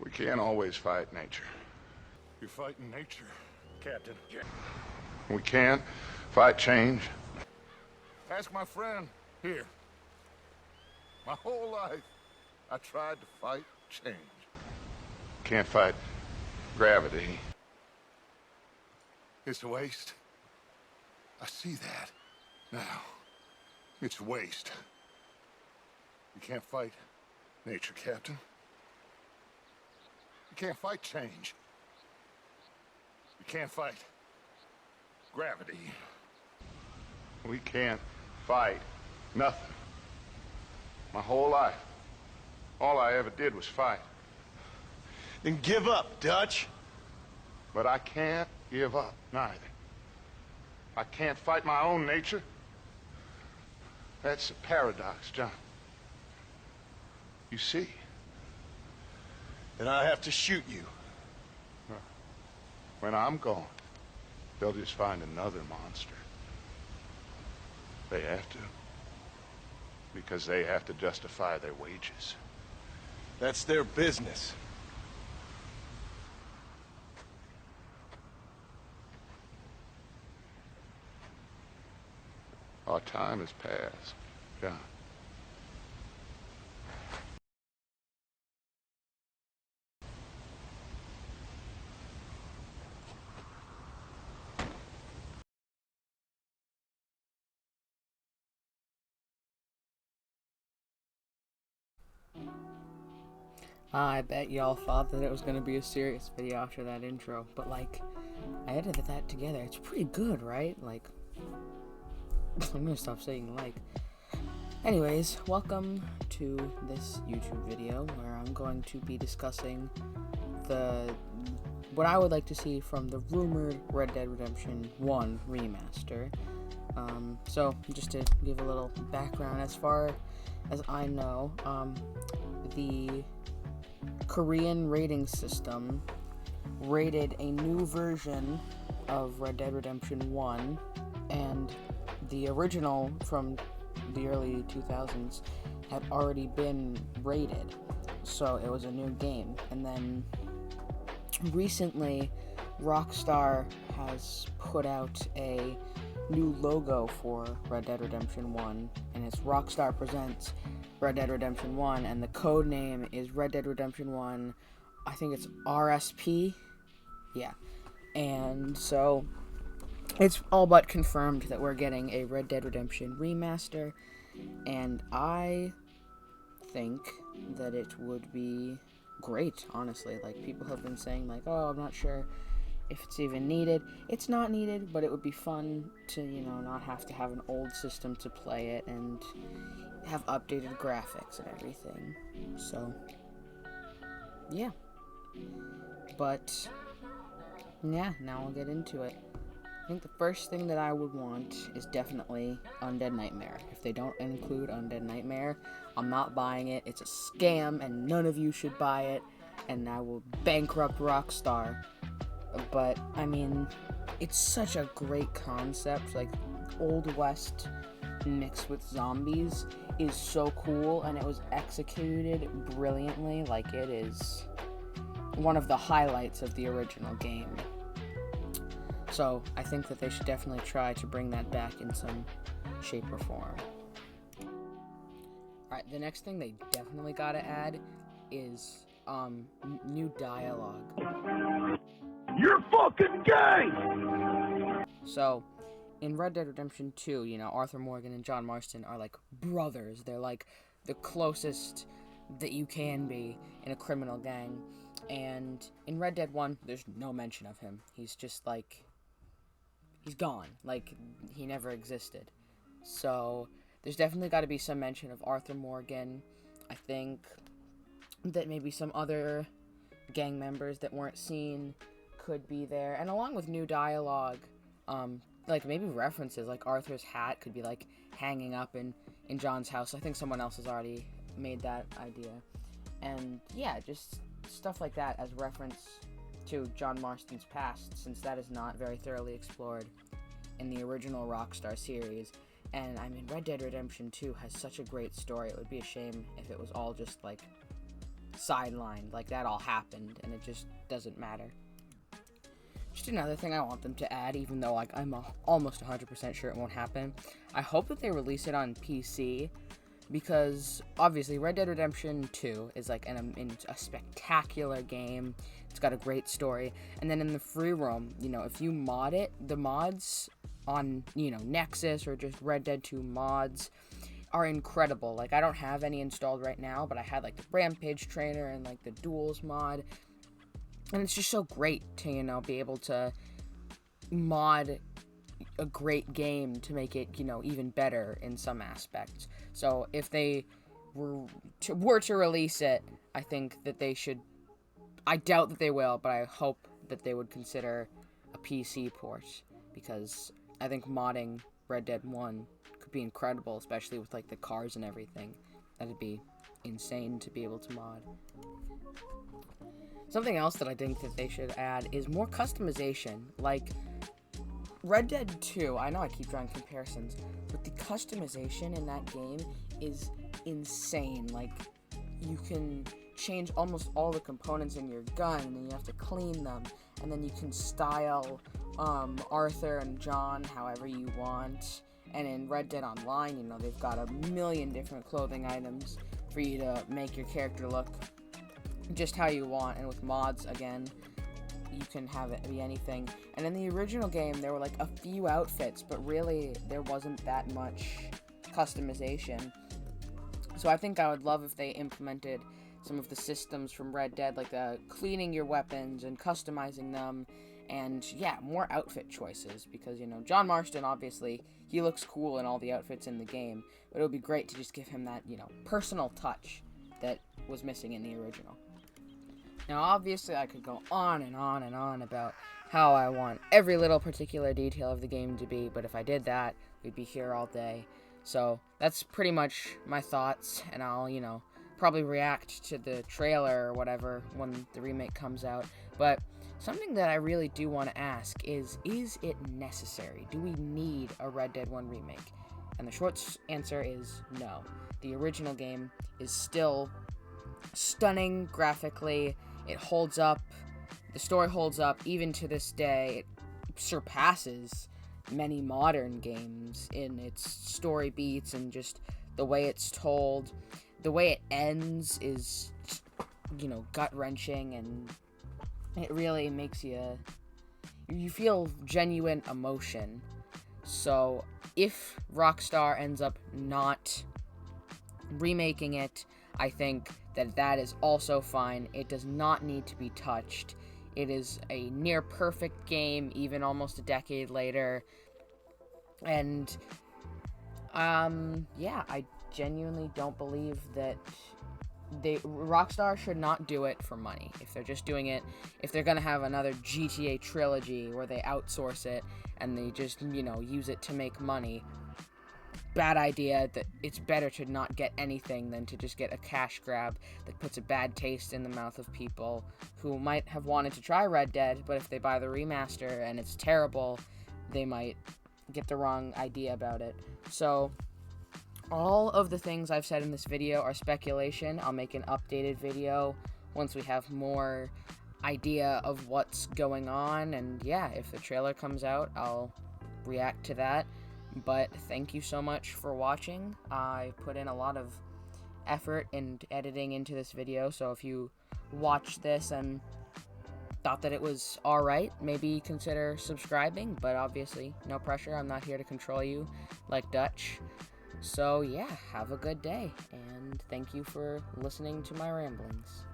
We can't always fight nature. You're fighting nature, Captain. We can't fight change. Ask my friend here. My whole life, I tried to fight change. Can't fight gravity. It's a waste. I see that now. It's waste. You can't fight nature, Captain. You can't fight change. You can't fight gravity. We can't fight nothing. My whole life, all I ever did was fight. Then give up, Dutch. But I can't give up, neither. I can't fight my own nature. That's a paradox, John. You see? Then I have to shoot you. When I'm gone, they'll just find another monster. They have to. Because they have to justify their wages. That's their business. Our time has passed, John. I bet y'all thought that it was gonna be a serious video after that intro, but like, I edited that together. It's pretty good, right? Like, I'm gonna stop saying like. Anyways, welcome to this YouTube video where I'm going to be discussing what I would like to see from the rumored Red Dead Redemption 1 remaster. So just to give a little background, as far as I know, the Korean rating system rated a new version of Red Dead Redemption 1, and the original from the early 2000s had already been rated, so it was a new game. And then recently Rockstar has put out a new logo for Red Dead Redemption 1, and it's Rockstar Presents Red Dead Redemption 1, and the code name is Red Dead Redemption 1, I think it's RSP, yeah, and so it's all but confirmed that we're getting a Red Dead Redemption remaster, and I think that it would be great, honestly. Like, people have been saying, like, oh, I'm not sure if it's even needed. It's not needed, but it would be fun to, you know, not have to have an old system to play it and have updated graphics and everything. So, yeah. But, yeah, now I'll get into it. I think the first thing that I would want is definitely Undead Nightmare. If they don't include Undead Nightmare, I'm not buying it. It's a scam, and none of you should buy it, and I will bankrupt Rockstar. But, I mean, it's such a great concept. Like, Old West mixed with zombies is so cool, and it was executed brilliantly. Like, it is one of the highlights of the original game. So, I think that they should definitely try to bring that back in some shape or form. Alright, the next thing they definitely gotta add is, new dialogue. You're fucking gay! So, in Red Dead Redemption 2, you know, Arthur Morgan and John Marston are like brothers. They're like the closest that you can be in a criminal gang. And in Red Dead 1, there's no mention of him. He's just like, he's gone. Like, he never existed. So, there's definitely got to be some mention of Arthur Morgan. I think that maybe some other gang members that weren't seen could be there. And along with new dialogue, like maybe references, like Arthur's hat could be like hanging up in John's house. I think someone else has already made that idea. And yeah, just stuff like that as reference to John Marston's past, since that is not very thoroughly explored in the original Rockstar series. And I mean, Red Dead Redemption 2 has such a great story. It would be a shame if it was all just like sidelined, like that all happened, and it just doesn't matter. Just another thing I want them to add, even though like I'm almost 100% sure it won't happen, I hope that they release it on PC, because obviously Red Dead Redemption 2 is like a spectacular game. It's got a great story, and then in the free roam, you know, if you mod it, the mods on, you know, Nexus or just Red Dead 2 mods are incredible. Like, I don't have any installed right now, but I had like the Rampage Trainer and like the Duels mod, and it's just so great to, you know, be able to mod a great game to make it, you know, even better in some aspects. So if they were to release it, I think that they should, I doubt that they will, but I hope that they would consider a PC port, because I think modding Red Dead 1 could be incredible, especially with like the cars and everything. That'd be insane to be able to mod. Something else that I think that they should add is more customization. Like Red Dead 2, I know I keep drawing comparisons, but the customization in that game is insane. Like, you can change almost all the components in your gun, and then you have to clean them, and then you can style Arthur and John however you want. And in Red Dead Online, you know, they've got a million different clothing items for you to make your character look just how you want. And with mods, again, you can have it be anything. And in the original game, there were like a few outfits, but really there wasn't that much customization. So I think I would love if they implemented some of the systems from Red Dead, like cleaning your weapons and customizing them, and yeah, more outfit choices, because, you know, John Marston, obviously, he looks cool in all the outfits in the game, but it would be great to just give him that, you know, personal touch that was missing in the original. Now, obviously, I could go on and on and on about how I want every little particular detail of the game to be, but if I did that, we'd be here all day. So, that's pretty much my thoughts, and I'll, you know, probably react to the trailer or whatever when the remake comes out. But something that I really do want to ask is it necessary? Do we need a Red Dead 1 remake? And the short answer is no. The original game is still stunning graphically. It holds up. The story holds up even to this day. It surpasses many modern games in its story beats and just the way it's told. The way it ends is, you know, gut-wrenching, and it really makes you feel genuine emotion. So if Rockstar ends up not remaking it, I think that is also fine. It does not need to be touched. It is a near perfect game, even almost a decade later. And yeah, I genuinely don't believe that Rockstar should not do it for money. If they're just doing it, if they're gonna have another GTA trilogy where they outsource it and they just, you know, use it to make money, bad idea. That it's better to not get anything than to just get a cash grab that puts a bad taste in the mouth of people who might have wanted to try Red Dead, but if they buy the remaster and it's terrible, they might get the wrong idea about it. So all of the things I've said in this video are speculation. I'll make an updated video once we have more idea of what's going on, and yeah, if the trailer comes out, I'll react to that. But thank you so much for watching. I put in a lot of effort and editing into this video, so if you watched this and thought that it was alright, maybe consider subscribing, but obviously no pressure. I'm not here to control you like Dutch. So yeah, have a good day, and thank you for listening to my ramblings.